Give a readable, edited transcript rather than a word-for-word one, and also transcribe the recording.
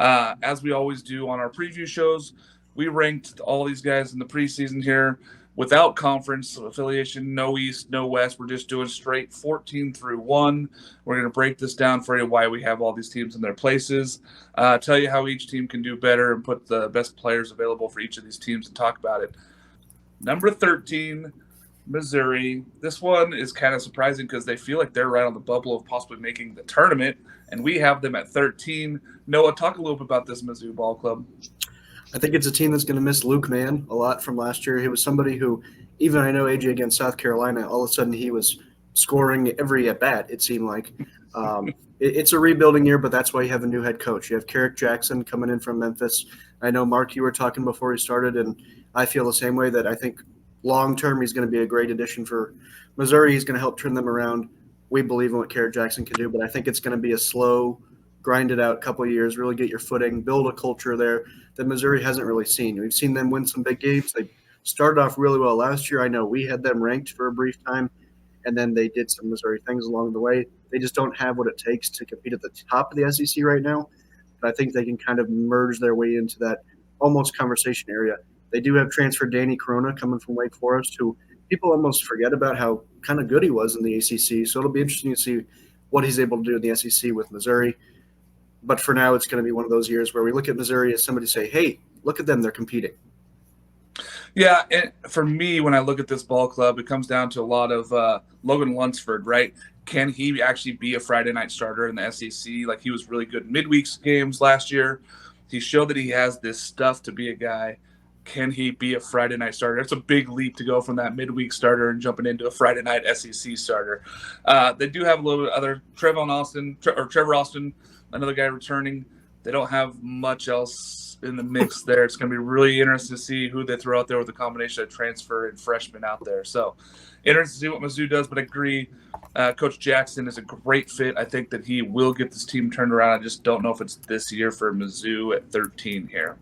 As we always do on our preview shows, we ranked all these guys in the preseason here without conference affiliation, no East, no West. We're just doing straight 14 through 1. We're going to break this down for you, why we have all these teams in their places, tell you how each team can do better, and put the best players available for each of these teams and talk about it. Number 13, Missouri. This one is kind of surprising because they feel like they're right on the bubble of possibly making the tournament, and we have them at 13. Noah, talk a little bit about this Mizzou ball club. I think it's a team that's going to miss Luke Mann a lot from last year. He was somebody who, even I know AJ against South Carolina, all of a sudden he was scoring every at bat, it seemed like. It's a rebuilding year, but that's why you have a new head coach. You have Carrick Jackson coming in from Memphis. I know, Mark, you were talking before he started, and I feel the same way that I think long term he's going to be a great addition for Missouri. He's going to help turn them around. We believe in what Carrick Jackson can do, but I think it's going to be a slow, grind it out couple of years, really get your footing, build a culture there that Missouri hasn't really seen. We've seen them win some big games. They started off really well last year. I know we had them ranked for a brief time, and then they did some Missouri things along the way. They just don't have what it takes to compete at the top of the SEC right now, but I think they can kind of merge their way into that almost conversation area. They do have transfer Danny Corona coming from Wake Forest, who people almost forget about how kind of good he was in the ACC. So it'll be interesting to see what he's able to do in the SEC with Missouri. But for now, it's going to be one of those years where we look at Missouri as somebody say, hey, look at them, they're competing. Yeah, and for me, when I look at this ball club, it comes down to a lot of Logan Lunsford, right? Can he actually be a Friday night starter in the SEC? Like, he was really good in midweek games last year. He showed that he has this stuff to be a guy. Can he be a Friday night starter? It's a big leap to go from that midweek starter and jumping into a Friday night SEC starter. They do have a little bit other Trevor Austin, another guy returning. They don't have much else in the mix there. It's going to be really interesting to see who they throw out there with a combination of transfer and freshmen out there. So interesting to see what Mizzou does, but I agree. Coach Jackson is a great fit. I think that he will get this team turned around. I just don't know if it's this year for Mizzou at 13 here.